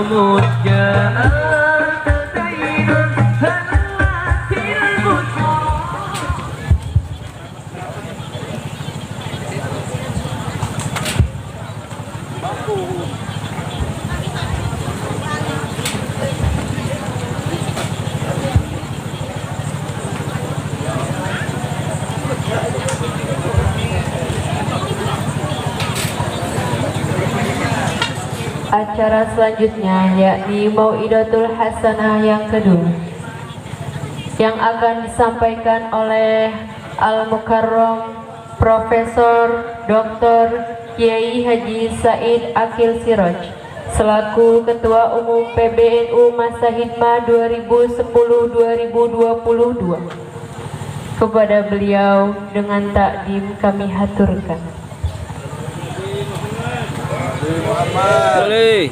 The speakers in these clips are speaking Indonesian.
العمود جاءت زينب هلت البشرى. Acara selanjutnya yakni Mau'idatul Hasanah yang kedua yang akan disampaikan oleh Al-Mukarram Profesor Dr. Kiai Haji Said Akil Siraj selaku Ketua Umum PBNU Masa Hikmah 2010-2022. Kepada beliau dengan takdim kami haturkan. Boleh.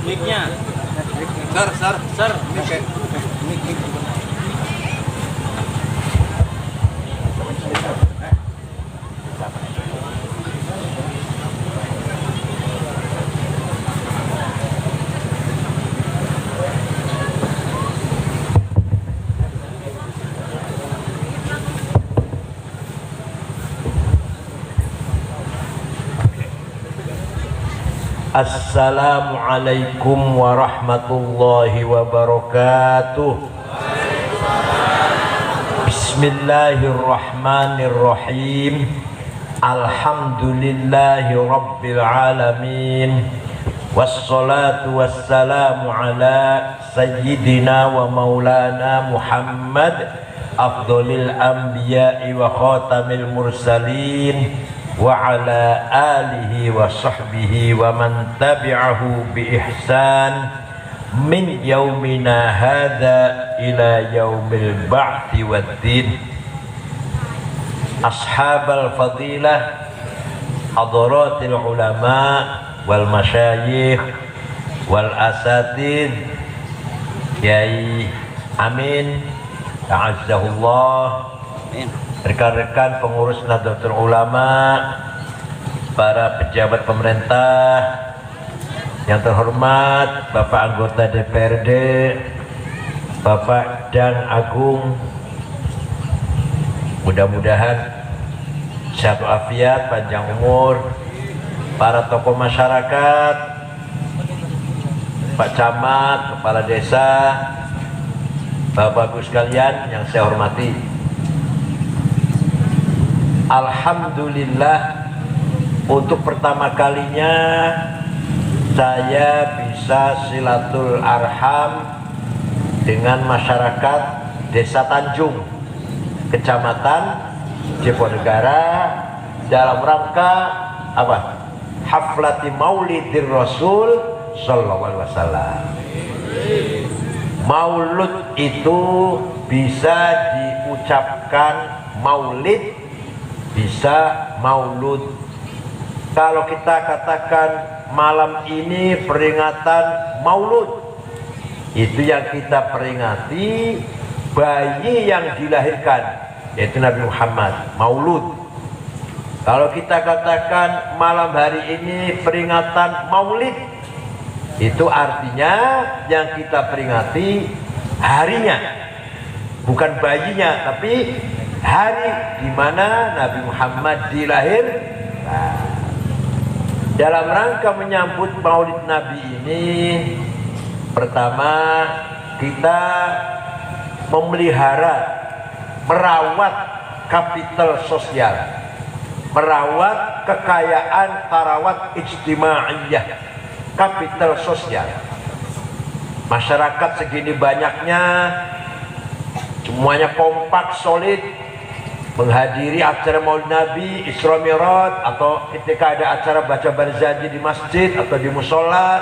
Mic-nya. Sar. Assalamualaikum warahmatullahi wabarakatuh. Bismillahirrahmanirrahim. Alhamdulillahi rabbil alamin. Wassalatu wassalamu ala sayyidina wa maulana Muhammad afdhalil anbiya'i wa khatamil mursalin wa ala alihi wa sahbihi wa man tabi'ahu bi ihsan min yaumina hadha ila yaumil ba'thi waddin. Ashabal fadilah, hadaratil ulama wal masyayikh wal asatid, Kiai Amin ta'azzahullah, rekan-rekan pengurus Nahdlatul Ulama, para pejabat pemerintah yang terhormat, Bapak anggota DPRD, Bapak Dang Agung, mudah-mudahan sehat walafiat, panjang umur, para tokoh masyarakat, Pak Camat, Kepala Desa, Bapak-Ibu sekalian yang saya hormati. Alhamdulillah, untuk pertama kalinya saya bisa silatul arham dengan masyarakat Desa Tanjung, Kecamatan Jeponegara, dalam rangka apa? Haflati Maulidir Rasul Sallallahu Alaihi Wasallam. Maulud itu bisa diucapkan maulid, bisa maulud. Kalau kita katakan malam ini peringatan maulud, itu yang kita peringati bayi yang dilahirkan, yaitu Nabi Muhammad, maulud. Kalau kita katakan malam hari ini peringatan maulid, itu artinya yang kita peringati harinya, bukan bayinya, tapi hari di mana Nabi Muhammad dilahirkan. Dalam rangka menyambut Maulid Nabi ini, pertama kita memelihara, merawat kapital sosial, merawat kekayaan, tarawat ijtimaiyah, kapital sosial. Masyarakat segini banyaknya, semuanya kompak, solid, menghadiri acara Maulid Nabi, Isra Mi'raj, atau ketika ada acara baca barzanji di masjid atau di musola,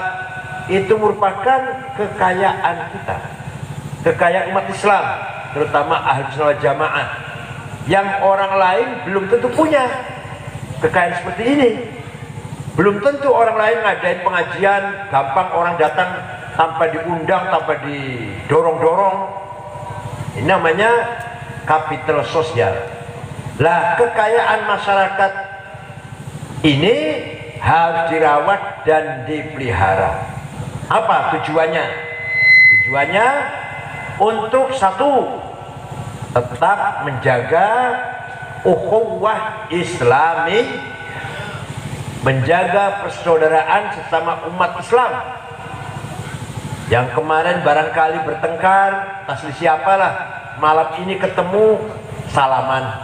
itu merupakan kekayaan kita, kekayaan umat Islam, terutama Ahlus Sunnah wal Jamaah, yang orang lain belum tentu punya kekayaan seperti ini. Belum tentu orang lain ngadain pengajian, gampang orang datang tanpa diundang, tanpa didorong-dorong. Ini namanya kapital sosial. Lah, kekayaan masyarakat ini harus dirawat dan dipelihara. Apa tujuannya? Tujuannya untuk satu, tetap menjaga ukhuwah Islami, menjaga persaudaraan sesama umat Islam. Yang kemarin barangkali bertengkar, tasli siapalah, malam ini ketemu salaman.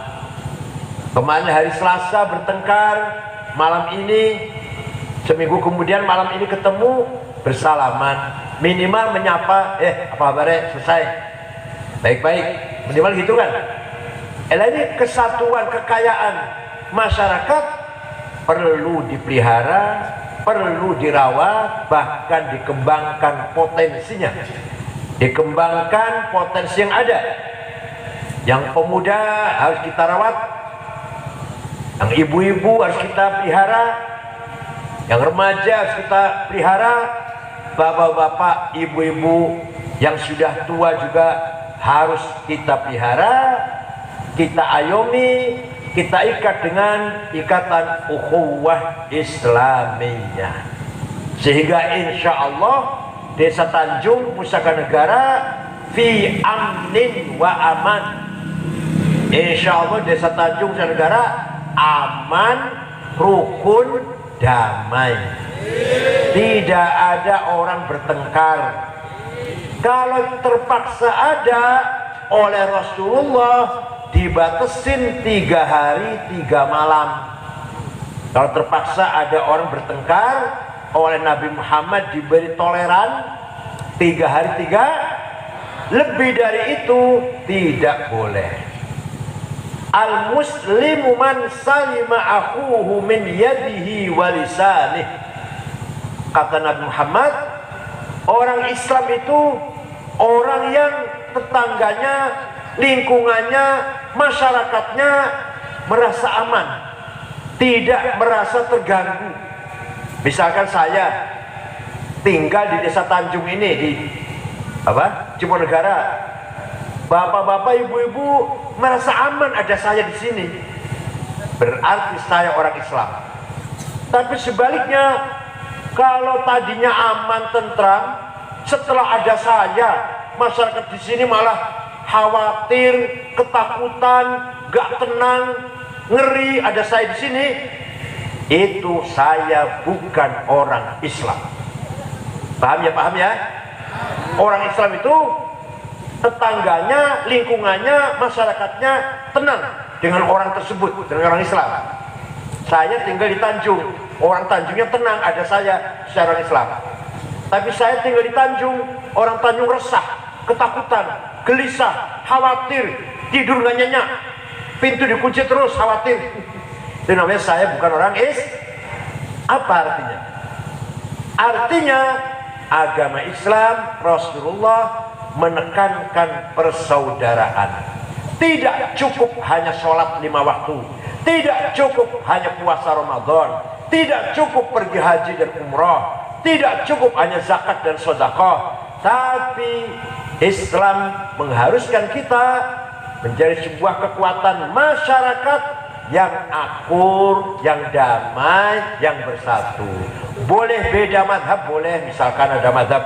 Kemarin hari Selasa bertengkar, malam ini seminggu kemudian malam ini ketemu bersalaman. Minimal menyapa, apa kabarnya, selesai, baik-baik, minimal gitu kan. Ini kesatuan, kekayaan masyarakat perlu dipelihara, perlu dirawat, bahkan dikembangkan potensinya, dikembangkan potensi yang ada. Yang pemuda harus kita rawat, yang ibu-ibu harus kita pelihara, yang remaja harus kita pelihara, bapak-bapak, ibu-ibu yang sudah tua juga harus kita pelihara, kita ayomi, kita ikat dengan ikatan ukhuwah Islamiyah, sehingga insya Allah Desa Tanjung Pusaka Negara fi amnin wa aman. Insya Allah Desa Tanjung Pusaka Negara aman, rukun, damai. Tidak ada orang bertengkar. Kalau terpaksa ada, oleh Rasulullah dibatasin 3 hari 3 malam. Kalau terpaksa ada orang bertengkar, oleh Nabi Muhammad diberi toleran 3 hari 3, lebih dari itu tidak boleh. Al muslimu man salima akhuhu min yadihi wa lisanih. Kata Nabi Muhammad, orang Islam itu orang yang tetangganya, lingkungannya, masyarakatnya merasa aman, tidak merasa terganggu. Misalkan saya tinggal di Desa Tanjung ini, di Ciponegara, bapak-bapak, ibu-ibu merasa aman ada saya di sini, berarti saya orang Islam. Tapi sebaliknya, kalau tadinya aman, tentram, setelah ada saya, masyarakat di sini malah khawatir, ketakutan, gak tenang, ngeri ada saya di sini, itu saya bukan orang Islam. Paham ya? Paham ya? Orang Islam itu tetangganya, lingkungannya, masyarakatnya tenang dengan orang tersebut, dengan orang Islam. Saya tinggal di Tanjung, orang Tanjungnya tenang ada saya secara Islam. Tapi saya tinggal di Tanjung, orang Tanjung resah, ketakutan, gelisah, khawatir, tidur nggak nyenyak, pintu dikunci terus, khawatir. Itu namanya saya bukan orang Apa artinya? Artinya agama Islam, Rasulullah menekankan persaudaraan. Tidak cukup hanya sholat 5 waktu, tidak cukup hanya puasa Ramadan, tidak cukup pergi haji dan umrah, tidak cukup hanya zakat dan sedekah, tapi Islam mengharuskan kita menjadi sebuah kekuatan masyarakat yang akur, yang damai, yang bersatu. Boleh beda madhab, boleh, misalkan ada madhab,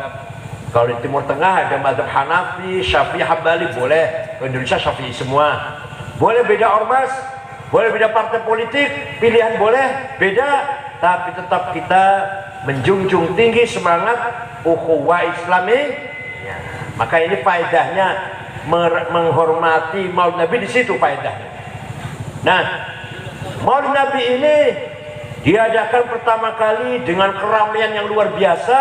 kalau di Timur Tengah ada madhab Hanafi, Syafi'i, Hambali, boleh. Indonesia Syafi'i semua. Boleh beda ormas, boleh beda partai politik, pilihan boleh beda, tapi tetap kita menjunjung tinggi semangat ukhuwah Islami. Ya, maka ini faedahnya menghormati Maulid Nabi, di situ faedahnya. Nah, Maulid Nabi ini diadakan pertama kali dengan keramaian yang luar biasa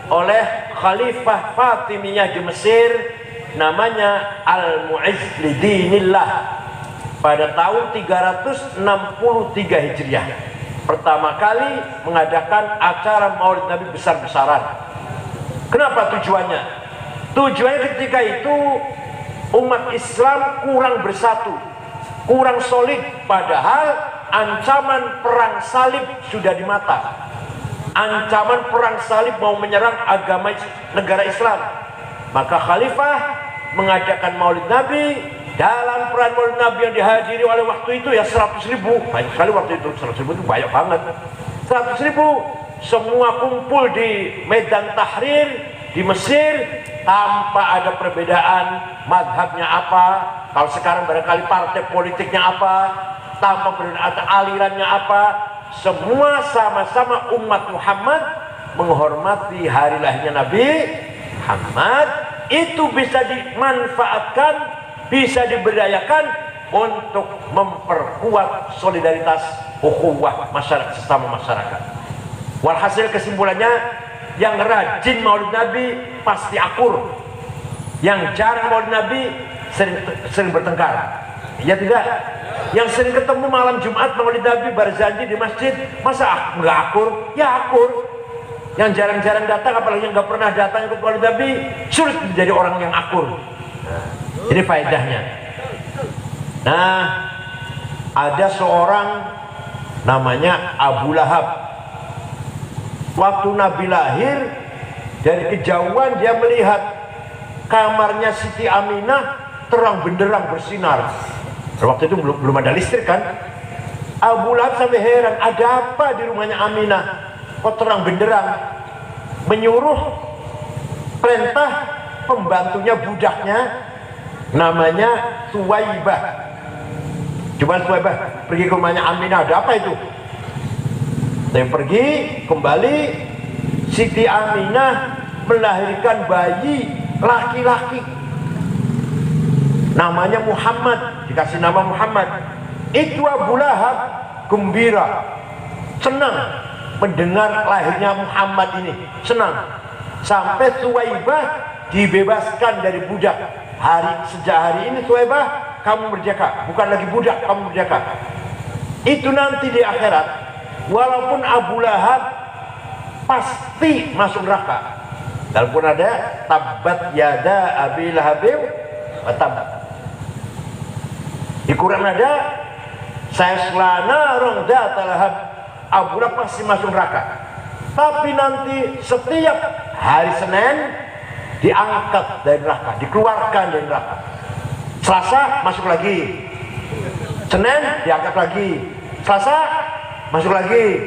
oleh Khalifah Fatimiyah di Mesir, namanya Al-Mu'izz Lidinillah, pada tahun 363 Hijriah. Pertama kali mengadakan acara Maulid Nabi besar-besaran. Kenapa tujuannya? Tujuannya ketika itu umat Islam kurang bersatu, kurang solid, padahal ancaman perang salib sudah di mata. Ancaman perang salib mau menyerang agama negara Islam. Maka Khalifah mengadakan Maulid Nabi dalam peran Maulid Nabi yang dihadiri oleh waktu itu ya 100.000, banyak sekali waktu itu, 100.000 itu banyak banget. 100.000 semua kumpul di Medan Tahrir di Mesir tanpa ada perbedaan madhabnya apa. Kalau sekarang barangkali partai politiknya apa, tanpa perbedaan alirannya apa, semua sama-sama umat Muhammad menghormati hari lahirnya Nabi Muhammad. Itu bisa dimanfaatkan, bisa diberdayakan untuk memperkuat solidaritas ukhuwah masyarakat sesama masyarakat. Walhasil kesimpulannya, yang rajin Maulid Nabi pasti akur, yang jarang Maulid Nabi sering bertengkar. Ya tidak? Yang sering ketemu malam Jumat Maulid Nabi Barzanji di masjid, masa nggak akur? Ya akur. Yang jarang-jarang datang, apalagi yang nggak pernah datang ikut Maulid Nabi, sulit menjadi orang yang akur. Jadi faedahnya. Nah, ada seorang namanya Abu Lahab. Waktu Nabi lahir, dari kejauhan dia melihat kamarnya Siti Aminah terang benderang bersinar. Waktu itu belum ada listrik kan. Abu Lahab sampai heran, ada apa di rumahnya Aminah kok terang benderang. Menyuruh perintah pembantunya budaknya namanya Suwaibah. Coba Suwaibah pergi ke rumahnya Aminah, ada apa itu? Saya pergi kembali, Siti Aminah melahirkan bayi laki-laki namanya Muhammad, dikasih nama Muhammad. Itu Abu Lahab gembira, senang mendengar lahirnya Muhammad ini, senang. Sampai Suwaibah dibebaskan dari budak. Sejak hari ini Suwaibah kamu merdeka, bukan lagi budak, kamu merdeka. Itu nanti di akhirat, walaupun Abu Lahab pasti masuk neraka. Dalam pun ada tabbat yada Abi Lahabim wa tab. Di Quran ada sayaslana rong dzata lahab, Abu Lahab pasti masuk neraka. Tapi nanti setiap hari Senin diangkat dari neraka, dikeluarkan dari neraka. Selasa masuk lagi, Senin diangkat lagi, Selasa masuk lagi.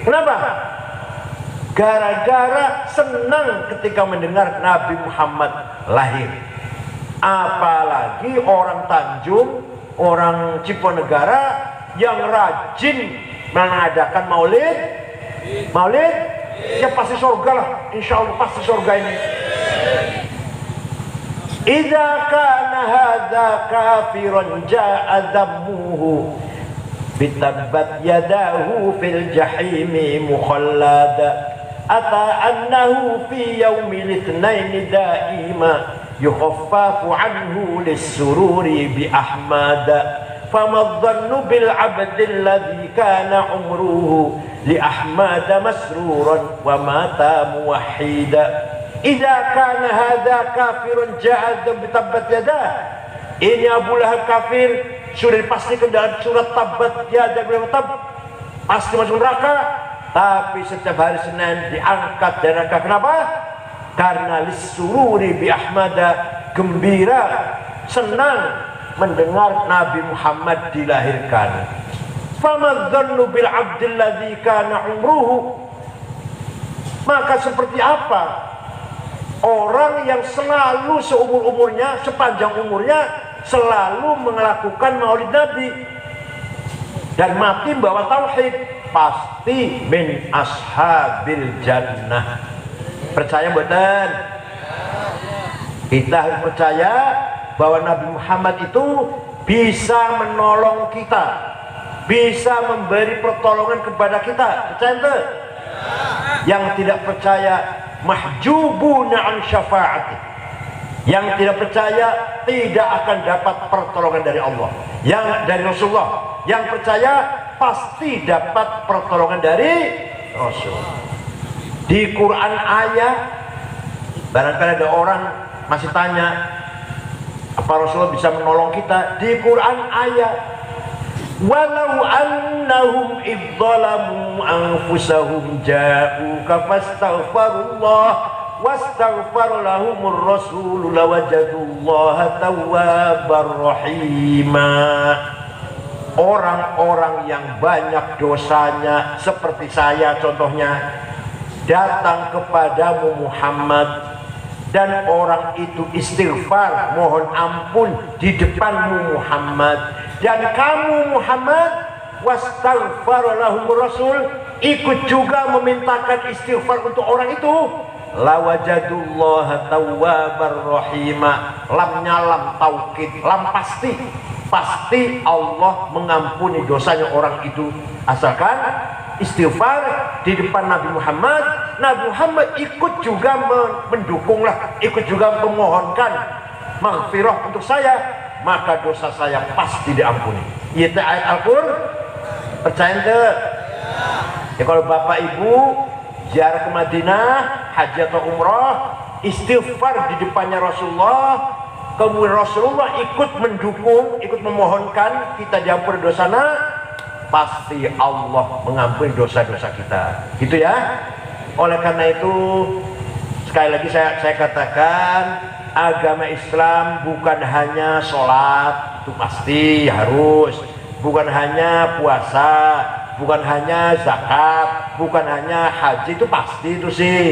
Kenapa? Gara-gara senang ketika mendengar Nabi Muhammad lahir. Apalagi orang Tanjung, orang Ciponegara yang rajin mengadakan maulid, ya pasti surga lah, insya Allah pasti surga ini. Idza kana hadza kafiran ja'a dhammuhu bitabbat yadahu fil jahimi mukhallada ata annahu fi yaumil itsnain daima yukhaffafu anhu lis-sururi bi ahmada fama dhannu bil 'abdi alladhi kana umruhu li ahmada masruran wa mata muwahhida. Idza kana hadza kafirun ja'a bitabbat yadah, ini Abu Lahab kafir, sudah dipastikan dalam surat Tabbat Yada Tab, pasti masuk neraka. Tapi setiap hari Senin diangkat dari neraka. Kenapa? Karena lissururi bi Ahmada, gembira, senang mendengar Nabi Muhammad dilahirkan. Famadzannu bil abdil ladzi kana umruhu, maka seperti apa orang yang selalu seumur-umurnya, sepanjang umurnya selalu melakukan maulid Nabi dan mati membawa tauhid, pasti min ashabil jannah. Percaya mboten? Kita harus percaya bahwa Nabi Muhammad itu bisa menolong kita, bisa memberi pertolongan kepada kita. Percaya ente? Yang tidak percaya mahjubuna an syafaati, yang tidak percaya tidak akan dapat pertolongan dari Allah, yang dari Rasulullah. Yang percaya pasti dapat pertolongan dari Rasul. Di Quran ayat, barangkali ada orang masih tanya apa Rasulullah bisa menolong kita. Di Quran ayat, walau annahum idzalamu anfusahum ja'uka fastaghfirullah wastaghfara lahumur rasul lawajadullaha tawwabar rahima. Orang-orang yang banyak dosanya seperti saya contohnya datang kepadamu Muhammad, dan orang itu istighfar mohon ampun di depanmu Muhammad, dan kamu Muhammad wastaghfara lahumur rasul ikut juga memintakan istighfar untuk orang itu, lawajadullaha tawwabar rahima. Lamnya lam taukid, lam pasti Allah mengampuni dosanya orang itu asalkan istighfar di depan Nabi Muhammad. Nabi Muhammad ikut juga mendukunglah, ikut juga memohonkan maghfirah untuk saya, maka dosa saya pasti diampuni. Itu ayat Al-Qur'an. Percaya enggak? Ya, kalau Bapak Ibu ziarah ke Madinah, haji atau umrah, istighfar di depannya Rasulullah, kemudian Rasulullah ikut mendukung, ikut memohonkan kita diampuni dosanya, pasti Allah mengampuni dosa-dosa kita. Gitu ya. Oleh karena itu sekali lagi saya katakan, agama Islam bukan hanya sholat, itu pasti harus, bukan hanya puasa, bukan hanya zakat, bukan hanya haji, itu pasti itu sih.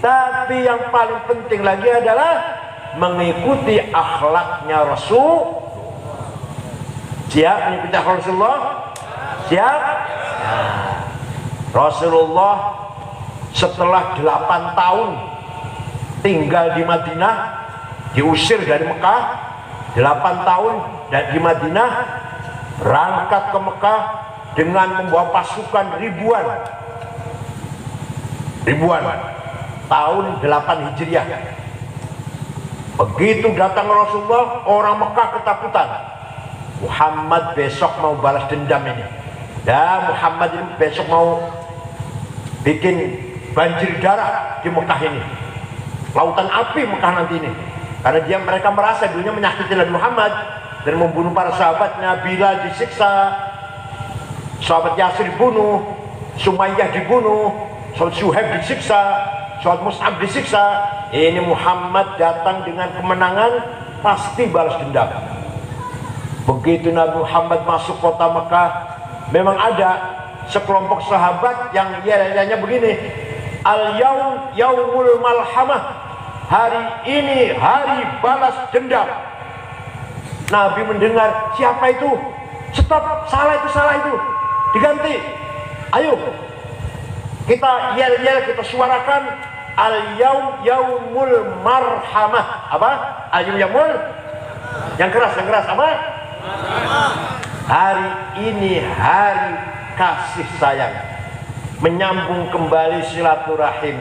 Tapi yang paling penting lagi adalah mengikuti akhlaknya Rasul. Siap mengikuti akhlak Rasulullah? Siap? Nah, Rasulullah setelah 8 tahun tinggal di Madinah, diusir dari Mekah, 8 tahun dan di Madinah, berangkat ke Mekah dengan membawa pasukan ribuan tahun 8 Hijriah. Begitu datang Rasulullah, orang Mekah ketakutan. Muhammad besok mau balas dendam ini. Dan Muhammad ini besok mau bikin banjir darah di Mekah ini. Lautan api Mekah nanti ini. Karena mereka merasa dulunya menyakiti Nabi Muhammad dan membunuh para sahabatnya. Bilal disiksa, sahabat Yasir dibunuh, Sumayyah dibunuh, sahabat Suhaib disiksa, sahabat Mus'ab disiksa. Ini Muhammad datang dengan kemenangan, pasti balas dendam. Begitu Nabi Muhammad masuk kota Mekah, memang ada sekelompok sahabat yang yel-yelnya begini, al-yaum yaumul malhamah, hari ini hari balas dendam. Nabi mendengar, siapa itu? Stop, salah itu, diganti. Ayo kita yel-yel, kita suarakan, al-yaum yaumul marhamah. Apa? Al-yaum yaumul yang keras apa? Hari ini hari kasih sayang, menyambung kembali silaturahim.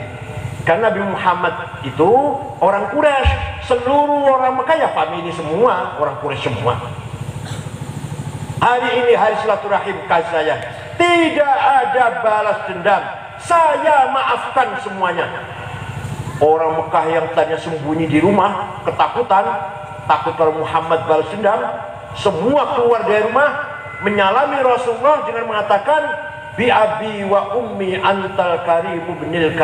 Karena Nabi Muhammad itu orang Quraisy, seluruh orang Mekah ya famili semua, orang Quraisy semua. Hari ini hari silaturahim, kasih sayang, tidak ada balas dendam, saya maafkan semuanya. Orang Mekah yang tadinya sembunyi di rumah, ketakutan, takut kalau Muhammad balas dendam, semua keluar dari rumah menyalami Rasulullah dengan mengatakan, bi abi wa ummi antal karim ibnil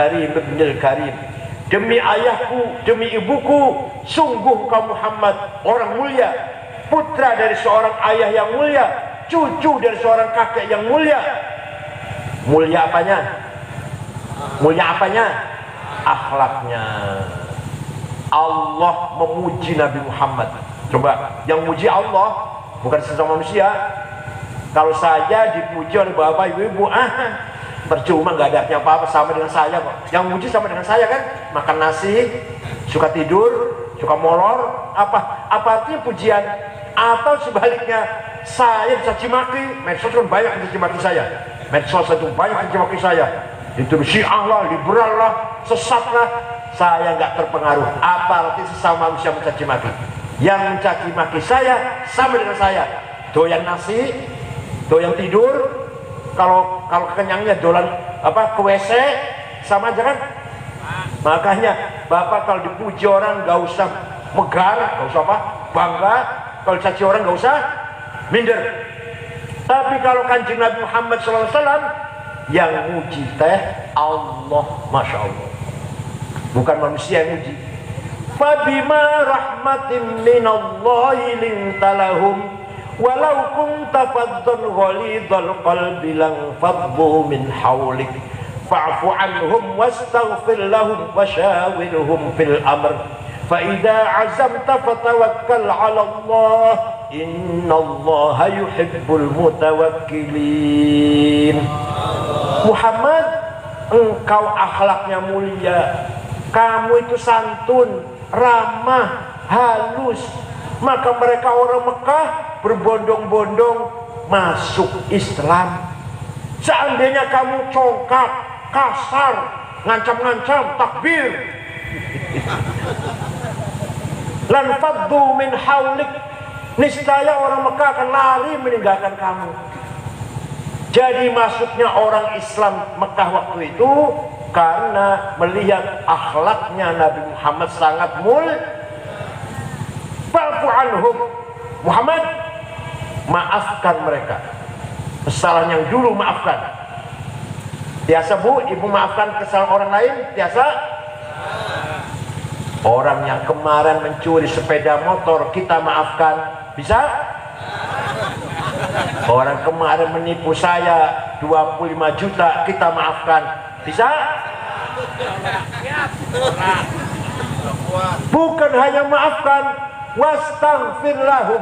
karim, demi ayahku, demi ibuku, sungguh kau Muhammad orang mulia, putra dari seorang ayah yang mulia, cucu dari seorang kakek yang mulia. Mulia apanya? Akhlaknya. Allah memuji Nabi Muhammad. Coba, yang muji Allah bukan sesama manusia. Kalau saya dipuji oleh bapak ibu-ibu, percuma, nggak ada artinya apa-apa, sama dengan saya kok. Yang muji sama dengan saya kan, makan nasi, suka tidur, suka molor, apa artinya pujian? Atau sebaliknya, saya dicaci maki, medsos kan banyak yang dicaci maki saya, medsos itu banyak yang dicaci maki saya, itu Syiah lah, liberal lah, sesat lah, saya nggak terpengaruh. Apa arti sesama manusia mencaci maki? Yang mencaci maki saya sama dengan saya, doyan nasi, doyan tidur, kalau kenyangnya dolan ke WC, sama aja kan. Makanya bapak kalau dipuji orang nggak usah megar, nggak usah bangga. Kalau dicaci orang nggak usah minder. Tapi kalau Kanjeng Nabi Muhammad SAW yang muji teh Allah, masya Allah. bukan manusia yang uji. Fabima rahmatin minallahi lintalahum walau kunta faddan ghalidhal qalbi lang faddu min hawlik fa'fu anhum wastaghfir lahum wasyawirhum fil amr fa idza azamta fatawakkal 'ala Allah innallaha yuhibbul mutawakkilin. Muhammad, engkau akhlaknya mulia, kamu itu santun, ramah, halus, maka mereka orang Mekah berbondong-bondong masuk Islam. Seandainya kamu congkak, kasar, ngancam-ngancam, takbir, lan faddu min haulik, niscaya orang Mekah akan lari meninggalkan kamu. Jadi masuknya orang Islam Mekah waktu itu karena melihat akhlaknya Nabi Muhammad sangat mulia. Fa'fu anhum, Muhammad, maafkan mereka kesalahan yang dulu, maafkan. Biasa Bu, ibu maafkan kesalahan orang lain? Biasa? Orang yang kemarin mencuri sepeda motor kita maafkan, bisa? Orang kemarin menipu saya 25 juta kita maafkan, bisa? Bukan hanya maafkan, wastaghfir lahum,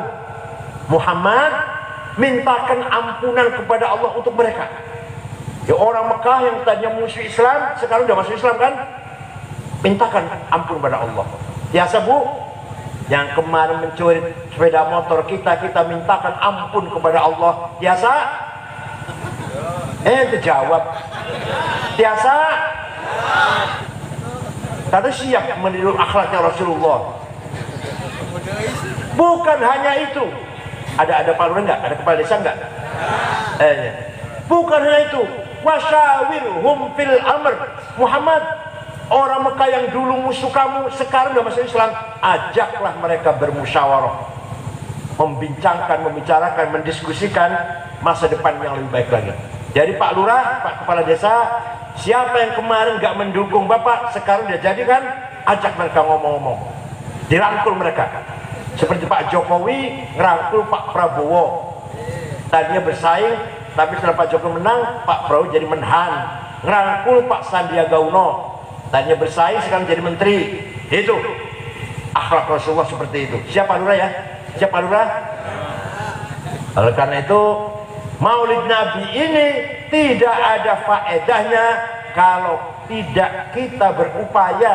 Muhammad, mintakan ampunan kepada Allah untuk mereka. Ya, orang Mekah yang tadinya musuh Islam sekarang udah masuk Islam kan? Mintakan ampun kepada Allah. Biasa Bu, yang kemarin mencuri sepeda motor kita mintakan ampun kepada Allah. Biasa? Terjawab. Biasa? Karena siap meniru akhlaknya Rasulullah. Bukan hanya itu. Ada Pak Lurah enggak? Ada kepala desa enggak? Bukan hanya itu. Wasyawirhum fil amr. Muhammad, orang Mekah yang dulu musuh kamu sekarang sudah masuk Islam, ajaklah mereka bermusyawarah, membincangkan, membicarakan, mendiskusikan masa depan yang lebih baik lagi. Jadi Pak Lurah, Pak Kepala Desa, siapa yang kemarin nggak mendukung Bapak, sekarang dia jadi kan, ajak mereka ngomong-ngomong, dirangkul mereka. Seperti Pak Jokowi ngerangkul Pak Prabowo, tadinya bersaing, tapi setelah Pak Jokowi menang, Pak Prabowo jadi menhan. Ngerangkul Pak Sandiaga Uno, tadinya bersaing sekarang jadi menteri. Itu akhlak Rasulullah seperti itu. Siapa Lurah ya? Siapa Lurah? Oleh karena itu Maulid Nabi ini tidak ada faedahnya kalau tidak kita berupaya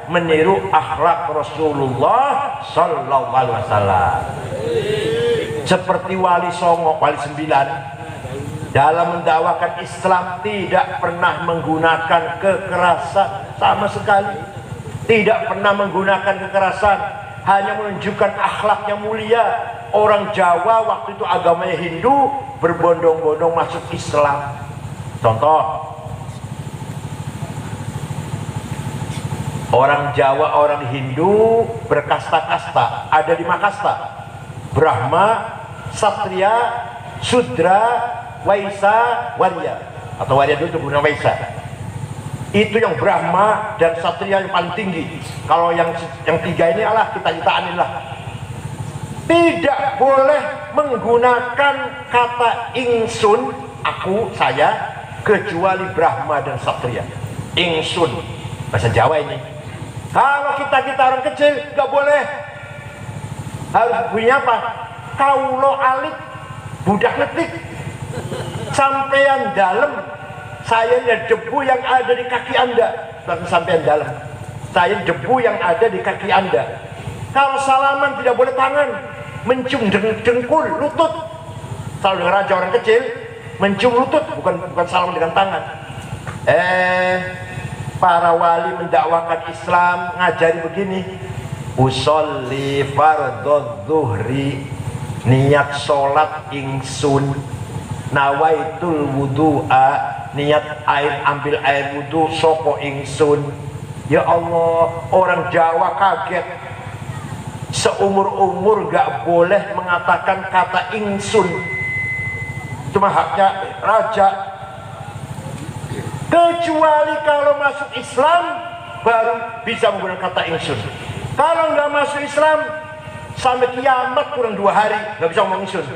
meniru akhlak Rasulullah Sallallahu Alaihi Wasallam. Seperti Wali Songo, Wali 9, dalam mendakwakan Islam tidak pernah menggunakan kekerasan sama sekali. Tidak pernah menggunakan kekerasan, hanya menunjukkan akhlaknya mulia. Orang Jawa waktu itu agamanya Hindu, berbondong-bondong masuk Islam. Contoh, orang Jawa, orang Hindu berkasta-kasta, ada 5 kasta: Brahma, Satria, Sudra, Waisa, Warya. Atau Warya dulu sebelumnya Waisa. Itu yang Brahma dan Satria yang paling tinggi. Kalau yang 3 ini Allah kita-kitaan inilah. Tidak boleh menggunakan kata ingsun, aku, saya, kecuali Brahma dan Satria. Ingsun, bahasa Jawa ini. Kalau kita orang kecil nggak boleh. Harus punya apa? Kaulo alit, budak letik. Sampean dalam, saya lihat debu yang ada di kaki Anda. Bukan sampean dalam, saya debu yang ada di kaki Anda. Kalau salaman tidak boleh tangan, mencium dengkul, lutut. Kalau dengan raja orang kecil, mencium lutut, bukan salaman dengan tangan. Para wali mendakwakan Islam ngajari begini: usolli fardhu zuhri, niat sholat ingsun, nawaitul wudu'a, niat ambil air wudu soko ingsun. Ya Allah, orang Jawa kaget, seumur-umur gak boleh mengatakan kata ingsun, cuma haknya raja. Kecuali kalau masuk Islam baru bisa menggunakan kata ingsun. Kalau nggak masuk Islam sampai kiamat kurang 2 hari nggak bisa ngomong ingsun.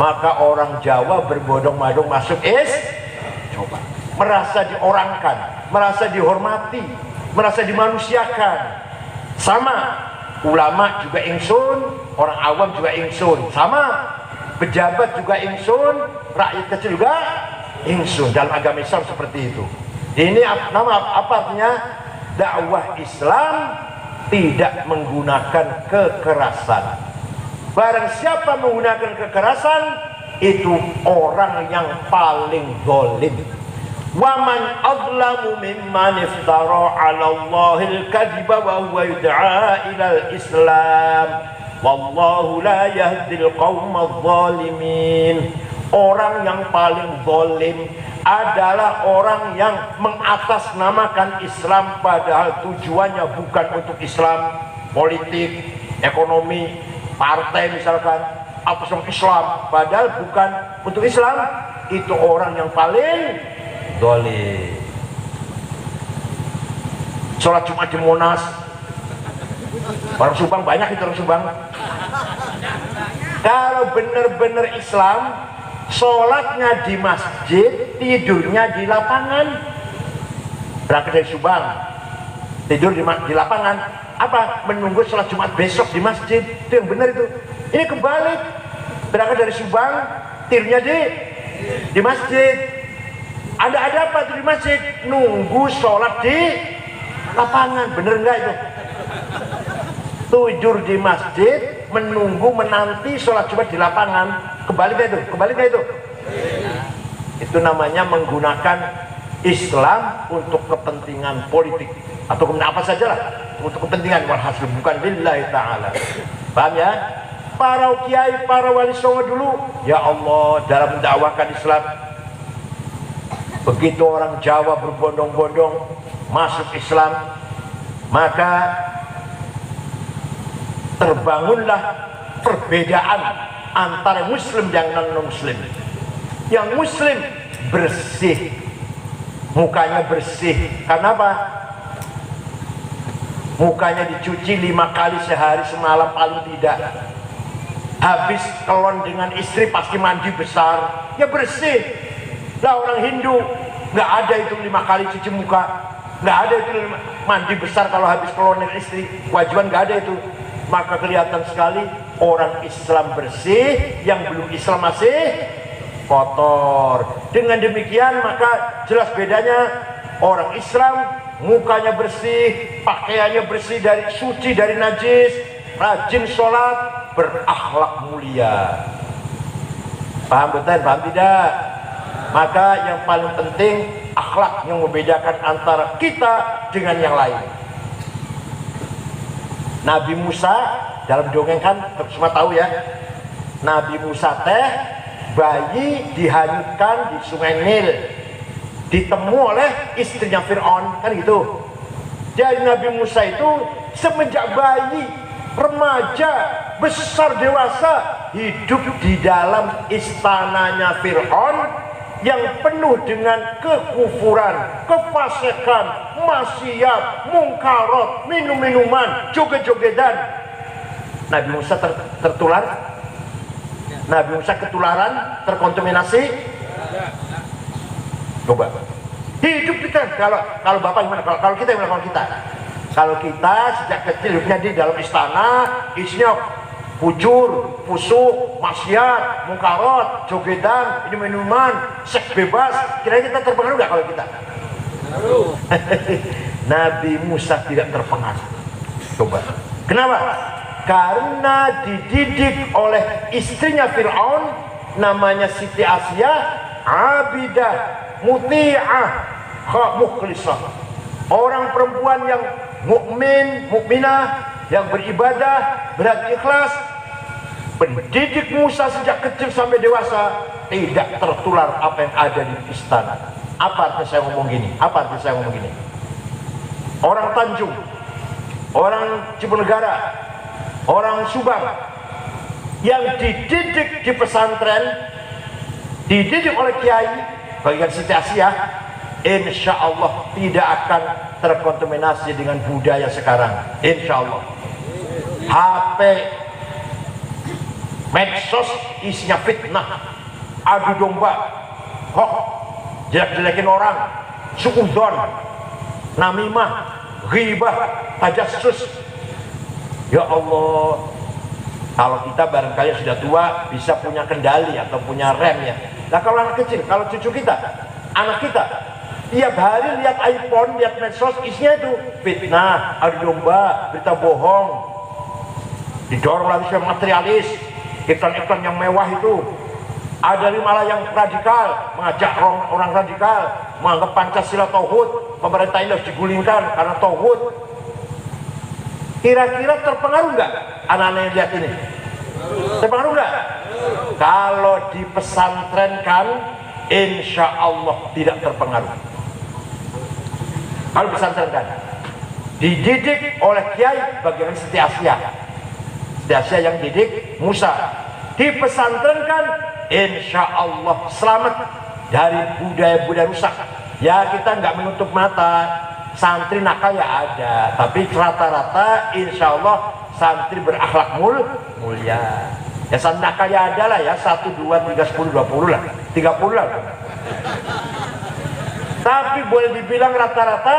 Maka orang Jawa berbondong-bondong masuk coba merasa diorangkan, merasa dihormati, merasa dimanusiakan. Sama ulama juga ingsun, orang awam juga ingsun, sama pejabat juga ingsun, rakyat kecil juga ingsun. Dalam agama Islam seperti itu. Ini nama apa artinya? Dakwah Islam tidak menggunakan kekerasan. Barang siapa menggunakan kekerasan, itu orang yang paling zalim. Wa man adlamu mimman iftara 'ala Allahil kadhiba wa huwa yud'a ilal Islam. Wallahu la yahdil qaumadz zalimin. Orang yang paling zalim adalah orang yang mengatasnamakan Islam padahal tujuannya bukan untuk Islam, politik, ekonomi, partai misalkan, atas nama Islam padahal bukan untuk Islam. Itu orang yang paling zalim. Sholat Jumat di Monas, orang Subang banyak itu, orang Subang. Kalau benar-benar Islam, sholatnya di masjid, tidurnya di lapangan. Berangkat dari Subang, tidur di lapangan. Apa? Menunggu sholat Jumat besok di masjid. Itu yang benar itu. Ini kebalik. Berangkat dari Subang, tidurnya di masjid. Ada apa tuh di masjid? Nunggu sholat di lapangan. Bener nggak itu? Tidur di masjid, menunggu menanti sholat Jumat di lapangan. Kebalik nggak itu? Kebalik nggak itu? Itu namanya menggunakan Islam untuk kepentingan politik atau apa saja lah, untuk kepentingan walhasil bukan lillahi ta'ala. Paham ya? Para kiai, para wali songo dulu, ya Allah, dalam mendakwakan Islam, begitu orang Jawa berbondong-bondong masuk Islam, maka terbangunlah perbedaan antara muslim dan non-muslim. Yang muslim bersih, mukanya bersih. Karena apa? Mukanya dicuci 5 kali sehari semalam paling tidak. Habis kelon dengan istri pasti mandi besar, ya bersih. Lah orang Hindu nggak ada itu 5 kali cuci muka, nggak ada itu mandi besar kalau habis kelon dengan istri, kewajiban nggak ada itu. Maka kelihatan sekali orang Islam bersih, yang belum Islam masih kotor. Dengan demikian maka jelas bedanya, orang Islam mukanya bersih, pakaiannya bersih, dari suci dari najis, rajin sholat, berakhlak mulia. Paham betul? Paham tidak? Maka yang paling penting akhlak yang membedakan antara kita dengan yang lain. Nabi Musa dalam dongeng kan semua tahu ya, Nabi Musa teh bayi dihanyutkan di sungai Nil, ditemu oleh istrinya Fir'aun kan gitu. Jadi Nabi Musa itu semenjak bayi, remaja, besar, dewasa, hidup di dalam istananya Fir'aun yang penuh dengan kekufuran, kefasikan, maksiat, mungkarat, minum-minuman, joget-jogetan. Nabi Musa tertular? Nabi Musa ketularan, terkontaminasi? Coba. Hidup kita, kalau Bapak gimana? Kalau kita gimana? Kalau kita sejak kecil hidupnya di dalam istana, isinya fujur, fusuk, maksiat, mungkarat, jogetan, minuman, seks bebas. Kira-kira kita terpengaruh nggak kalau kita? Nabi Musa tidak terpengaruh. Coba. Kenapa? Karena dididik oleh istrinya Fir'aun, namanya Siti Asia, abidah, muti'ah, mukhlisah. Orang perempuan yang mukmin, mukminah, yang beribadah, berikhlas. Pendidik Musa sejak kecil sampai dewasa tidak tertular apa yang ada di istana. Apa artinya saya ngomong gini? Orang Tanjung, orang Cipunegara, orang Subang yang dididik di pesantren, dididik oleh kiai bagian Siti Asia, insya Allah tidak akan terkontaminasi dengan budaya sekarang. Insya Allah. HP, medsos isinya fitnah, adu domba, hoax, jelek-jelekin orang, suudzon, namimah, ghibah, tajassus. Ya Allah, kalau kita barangkali sudah tua bisa punya kendali atau punya rem ya. Nah kalau anak kecil, kalau cucu kita, anak kita tiap hari lihat iPhone, lihat medsos, isinya itu fitnah, adu domba, berita bohong, didorong lagi sama materialis, iklan-iklan yang mewah itu. Ada malah yang radikal, mengajak orang radikal, menganggap Pancasila tauhid, pemerintah ini harus digulingkan karena tauhid. Kira-kira terpengaruh nggak anak-anak yang lihat ini? Terpengaruh nggak? Kalau dipesantrenkan, insya Allah tidak terpengaruh. Kalau pesantrenkan, dididik oleh kiai bagian Siti Asia yang didik Musa, dipesantrenkan, insya Allah selamat dari budaya-budaya rusak. Ya kita nggak menutup mata, santri nakal ya ada, tapi rata-rata insya Allah santri berakhlak mulia. Ya santri nakal ya ada lah ya, 1, 2, 3, 10, 20 lah, 30 lah. Tapi boleh dibilang rata-rata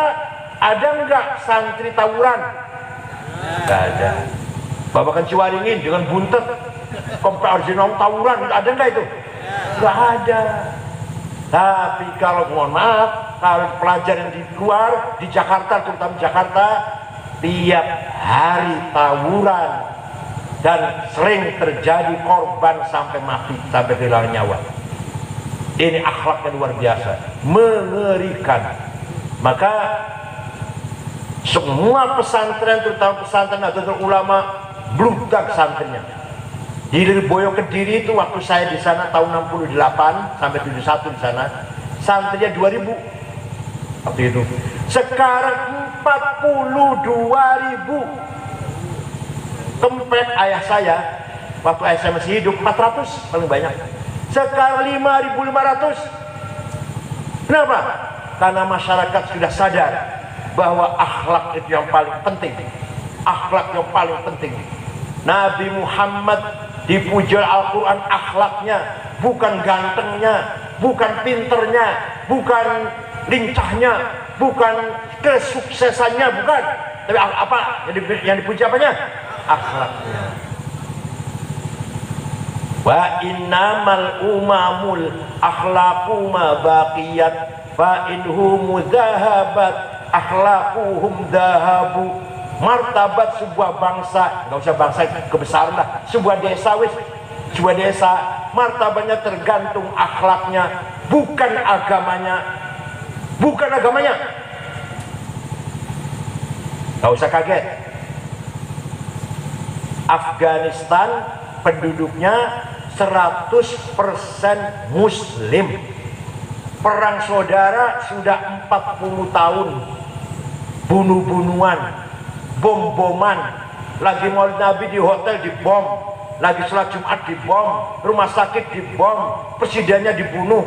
ada nggak santri tawuran? Nggak ada. Babakan Ciwaringin dengan buntet, Kompe Arjunong tawuran, ada nggak itu? Nggak ada. Tapi kalau mohon maaf, kalau pelajar yang di luar, di Jakarta, terutama Jakarta, tiap hari tawuran dan sering terjadi korban sampai mati, sampai kehilangan nyawa. Ini akhlaknya luar biasa, mengerikan. Maka semua pesantren, terutama pesantren Nahdlatul Ulama, bludak santrinya. Di Lirboyo Kediri itu waktu saya di sana tahun 68 sampai 71 di sana, santrinya 2000 waktu itu. Sekarang 42.000. Kempet ayah saya waktu ayah saya masih hidup 400 paling banyak. Sekarang 5.500. Kenapa? Karena masyarakat sudah sadar bahwa akhlak itu yang paling penting. Akhlak yang paling penting. Nabi Muhammad dipuji Al-Quran akhlaknya, bukan gantengnya, bukan pinternya, bukan lincahnya, bukan kesuksesannya, bukan. Tapi apa yang dipuji apanya? Akhlaknya. Wa innamal umamul akhlaqu ma baqiyat fa inhum dhahabat akhlaquhum dhahabu. Martabat sebuah bangsa, nggak usah bangsa kebesaran lah, sebuah desa sebuah desa, martabatnya tergantung akhlaknya, bukan agamanya, nggak usah kaget. Afghanistan penduduknya 100% Muslim, perang saudara sudah 40 tahun, bunuh-bunuhan, bom-boman, lagi maulid Nabi di hotel dibom, lagi sholat Jumat dibom, rumah sakit dibom, presidennya dibunuh,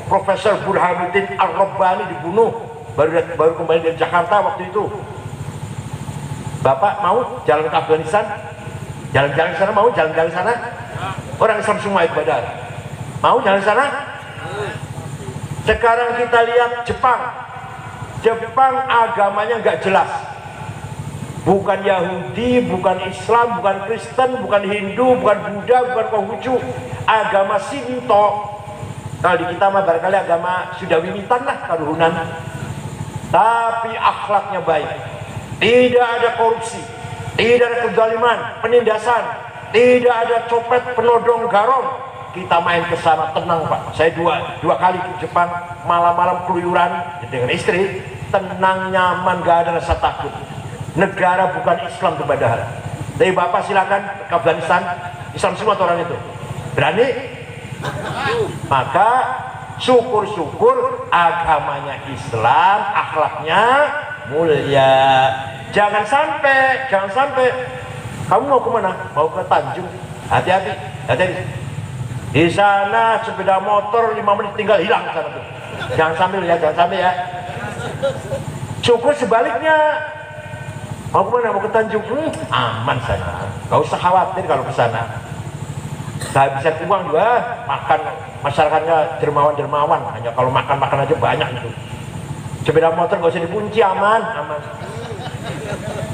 Profesor Burhanuddin Ar-Rabbani dibunuh, baru kembali dari Jakarta waktu itu. Bapak mau jalan ke Afghanistan? Jalan-jalan sana, mau jalan-jalan sana? Orang Islam semua itu badar. Mau jalan sana? Sekarang kita lihat Jepang. Jepang agamanya nggak jelas. Bukan Yahudi, bukan Islam, bukan Kristen, bukan Hindu, bukan Buddha, bukan Konghucu, agama Shinto. Kalau di kita mah barangkali agama sudah winitan lah, karuhunan. Tapi akhlaknya baik, tidak ada korupsi, tidak ada kezaliman, penindasan, tidak ada copet, penodong, garong. Kita main ke sana tenang Pak. Saya dua kali ke Jepang, malam-malam keluyuran dengan istri, tenang, nyaman, gak ada rasa takut. Negara bukan Islam itu padahal. Tapi Bapak silakan ke Afghanistan, Islam semua orang itu. Berani? Maka syukur-syukur agamanya Islam, akhlaknya mulia. Jangan sampai kamu mau kemana? Mau ke Tanjung? Hati-hati. Di sana sepeda motor 5 menit tinggal hilang sana tuh. Jangan sambil ya, jangan sambil ya. Syukur sebaliknya. Mau kemana? Mau ke Tanjung? Aman sana. Gak usah khawatir kalau ke sana. Kehabisan uang juga, makan masyarakatnya dermawan-dermawan. Hanya kalau makan aja banyak itu. Sepeda motor gak usah dikunci, aman.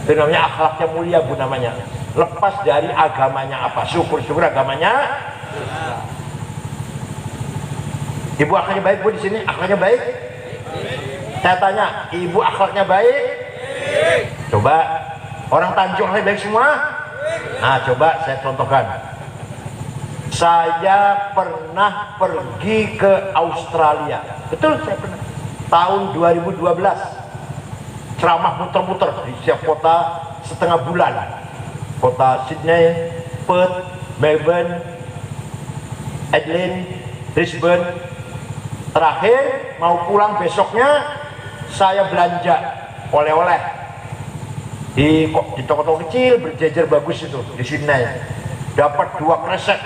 Itu namanya akhlaknya mulia, Bu, namanya. Lepas dari agamanya apa? Syukur agamanya. Ibu akhlaknya baik, Bu, di sini? Akhlaknya baik? Saya tanya, ibu akhlaknya baik? Coba, orang Tanjung akhlaknya baik semua? Nah, coba saya contohkan. Saya pernah pergi ke Australia. Betul, saya pernah. Tahun 2012. Ceramah muter-muter di setiap kota setengah bulan. Kota Sydney, Perth, Melbourne, Adelaide, Brisbane. Terakhir mau pulang besoknya saya belanja oleh-oleh di toko-toko kecil berjejer bagus itu di Sydney. Dapat 2 kresek.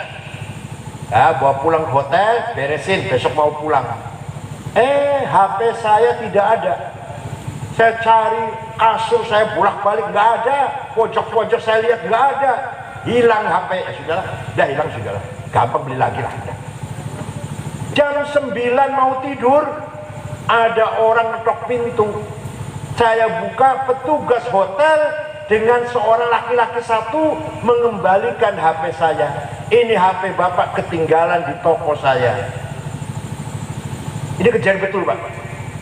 Ya, bawa pulang ke hotel, beresin, besok mau pulang. HP saya tidak ada. Saya cari kasur, saya bolak-balik, nggak ada. Pojok-pojok saya lihat nggak ada. Hilang HP, sudahlah, udah hilang sudahlah. Gampang beli lagi lah. Jam 9 mau tidur, ada orang ngetok pintu. Saya buka, petugas hotel dengan seorang laki-laki satu mengembalikan HP saya. Ini HP Bapak ketinggalan di toko saya. Ini kejadian betul, Pak.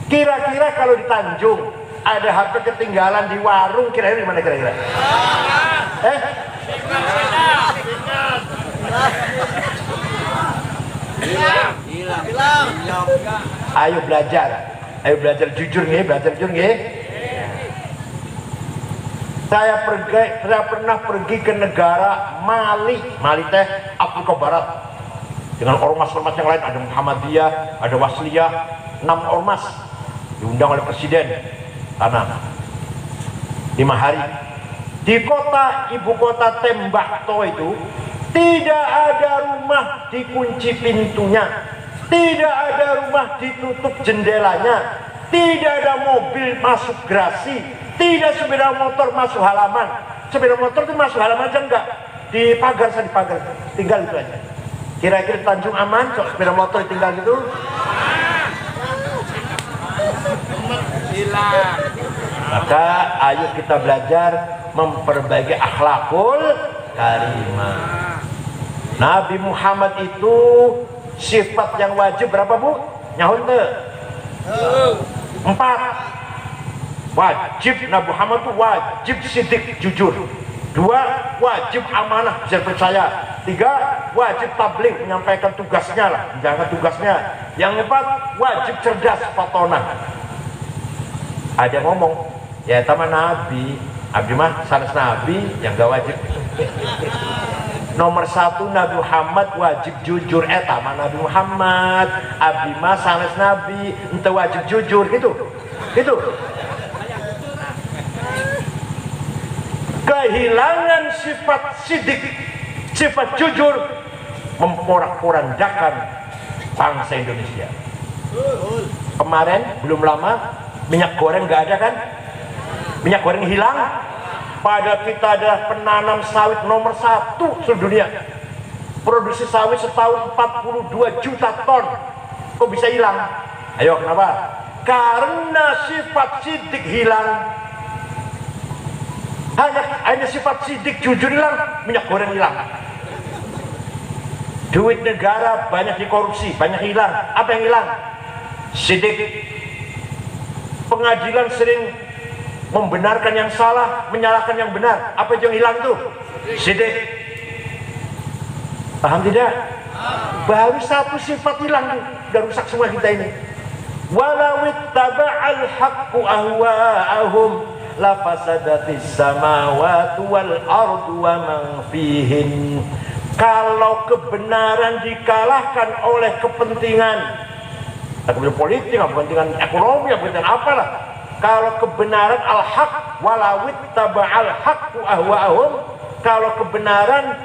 Kira-kira kalau di Tanjung ada HP ketinggalan di warung, kira-kira di mana kira-kira? Ayo belajar jujur nih, Saya pernah pergi ke negara Mali teh Afrika Barat dengan ormas-ormas yang lain, ada Muhammadiyah, ada Wasliyah, 6 ormas diundang oleh presiden tanah 5 hari di ibu kota Tembakto. Itu tidak ada rumah dikunci pintunya, tidak ada rumah ditutup jendelanya, tidak ada mobil masuk garasi, tidak sepeda motor masuk halaman. Sepeda motor itu masuk halaman aja enggak, di pagar, tinggal itu aja. Kira-kira Tanjung aman kalau sepeda motor tinggal gitu? Hilang. Maka ayo kita belajar memperbaiki akhlakul karimah. Nabi Muhammad itu sifat yang wajib berapa, Bu? Nyahun tuh 4. Wajib Nabi Muhammad itu wajib sidik jujur. 2, wajib amanah bisa percaya. 3, wajib tabligh menyampaikan tugasnya lah, menjalankan tugasnya. Yang 4, wajib cerdas fatona. Ada yang ngomong, ya taman Nabi, abdi mah sanes Nabi yang gak wajib. Nomor 1 Nabi Muhammad wajib jujur, taman Nabi Muhammad, abdi mah sanes Nabi, ente wajib jujur gitu. Kehilangan sifat sidik, sifat jujur memporak-porandakan bangsa Indonesia. Kemarin belum lama minyak goreng nggak ada kan? Minyak goreng hilang. Padahal kita ada penanam sawit nomor 1 seluruh dunia. Produksi sawit setahun 42 juta ton. Kok bisa hilang? Ayo kenapa? Karena sifat sidik hilang. Hanya sifat sidik jujur hilang, minyak goreng hilang. Duit negara banyak dikorupsi, banyak hilang. Apa yang hilang? Sidik. Pengadilan sering membenarkan yang salah, menyalahkan yang benar. Apa yang hilang tuh? Sidik. Paham tidak? Baru 1 sifat hilang, udah rusak semua kita ini. Walau ittaba'al haqqu ahwa'ahum la fasadatis samawati wal ardu wa man fihin. Kalau kebenaran dikalahkan oleh kepentingan politik, kepentingan ekonomi, kepentingan apalah. Kalau kebenaran al-haq walawit taba'al haqqu ahwa'ahum, kalau kebenaran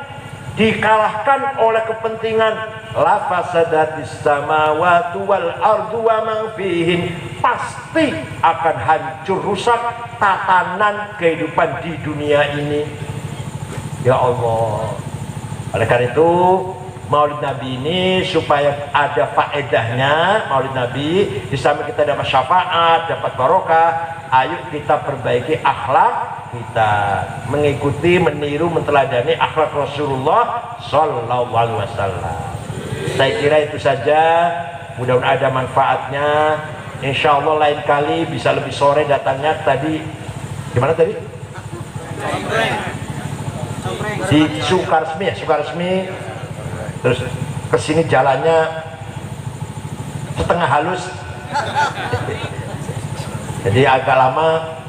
dikalahkan oleh kepentingan la fasadatis samawati wal ardu wa man fihin, pasti akan hancur rusak tatanan kehidupan di dunia ini. Ya Allah, oleh karena itu Maulid Nabi ini supaya ada faedahnya, Maulid Nabi di samping kita dapat syafaat, dapat barokah, ayo kita perbaiki akhlak kita, mengikuti, meniru, menteladani akhlak Rasulullah Sallallahu Alaihi Wasallam. Saya kira itu saja, mudah-mudahan ada manfaatnya. Insya Allah lain kali bisa lebih sore datangnya. Tadi gimana tadi? Si Sukaresmi ya, Sukaresmi. Terus kesini jalannya setengah halus, jadi agak lama.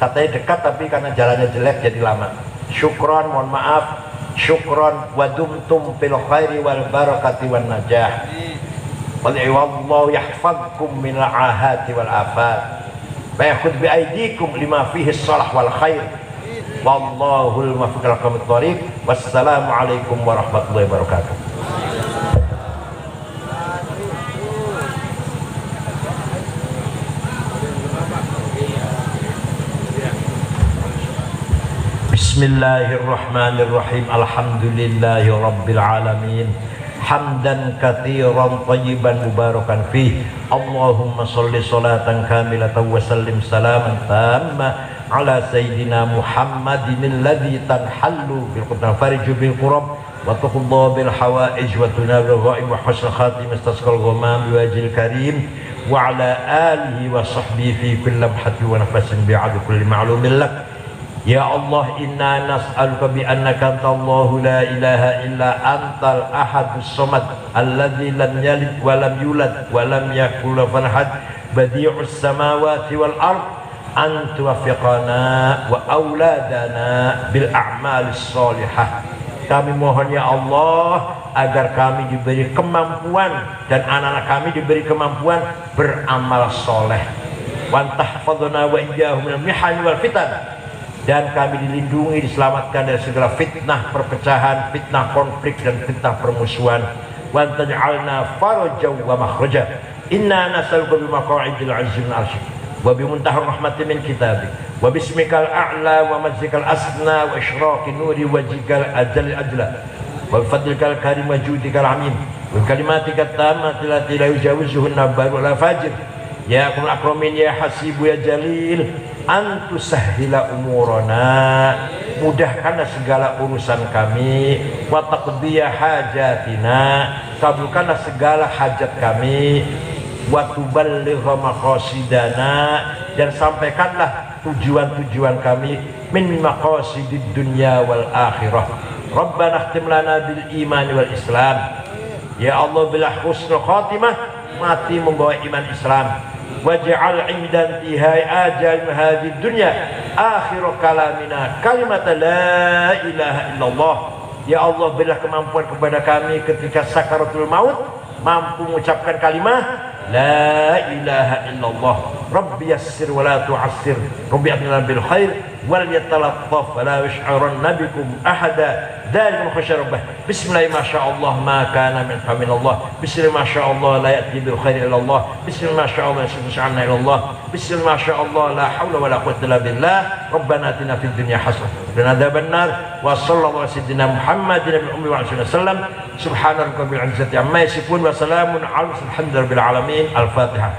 Katanya dekat tapi karena jalannya jelek jadi lama. Syukron, mohon maaf. Syukron wa dumtum fil khairi wal barakati wan najah. Wallahu yahfazkum min al-ahati wal afat. Wa yakhudh bi aydikum lima fihi as-salah wal khair. Wallahul muwaffiq ila aqwamit thoriq. Wassalamu alaikum warahmatullahi wabarakatuh. Bismillahirrahmanirrahim. Alhamdulillahi rabbil alamin. Hamdan katsiran thayyiban mubarakan fih. Allahumma sholli sholatan kamilatan wa sallim salaman tamma ala sayyidina Muhammadin alladhi tanhallu bil qudam fariju bil qurab wa tuqda bil hawaij wa tunabil ghaib wa husnul khatim istasqal ghamam bi wajhil karim wa ala alihi wa sahbihi fi kulli lamhatin wa nafasin bi'ad kulli ma'lumin lak. Ya Allah, inna nas'aluka bi annaka antallahu la ilaha illa antal ahadus samad alladzi lam yalid wa lam yulad wa lam yakul lahu ahad badi'us samawati wal ard an tuwaffiqana wa auladana bil a'malis sholihah. Kami mohon ya Allah agar kami diberi kemampuan dan anak-anak kami diberi kemampuan beramal soleh. Wa tahfadzna wa iyyahum minal mihani wal fitan, dan kami dilindungi, diselamatkan dari segala fitnah perpecahan, fitnah konflik dan fitnah permusuhan. Wa taj'alna farajan wa makhraja. Inna nas'aluka bi maq'idil 'azmi min 'arsyik wa bi muntahar rahmatin min kitabik wa bismikal a'la wa majzikal asna wa isyraqi nuri wajhikal ajal ajla wa bi fadlikal karim wa judikal 'amim wa kalimatika tammati allati la yujawizuhunna barru la fajir. Ya akramul akramin ya hasibu ya jalil, antusahhila umurana, mudahkanlah segala urusan kami, wa taqdiya hajatina, kabulkanlah segala hajat kami, wa tuballigha maqasidana, dan sampaikanlah tujuan-tujuan kami, min maqasidid dunya wal akhirah. Rabbana khtim lana bil iman wal islam. Ya Allah, bila husnul khatimah, mati membawa iman Islam. Waj'al 'inda intihai ajal hadhihi dunya akhir kalamina kalimat la ilaha illallah. Ya Allah, berilah kemampuan kepada kami ketika sakaratul maut mampu mengucapkan kalimat la ilaha illallah. Rabbi yassir wa la tu'assir, Rabbi adna bil khair wal yatalattaf wa la yash'uranna bikum ahada. Dzalika khasyar rabbah. Bismillah ma sya Allah ma kana min famin Allah. Bismillah ma sya Allah la ya'ti bil khair illa Allah. Bismillah ma sya Allah yas'aluna illa Allah. Bismillah ma sya Allah la haula wa la quwwata illa billah. Rabbana atina fid dunya hasanah wa qina adzaban nar. Wa sallallahu ala sayyidina Muhammadin bil ummi wa alihi wasallam. Subhana rabbika bil izzati amma yasifun wa salamun ala al hamdulillahi rabbil alamin. Al-Fatihah.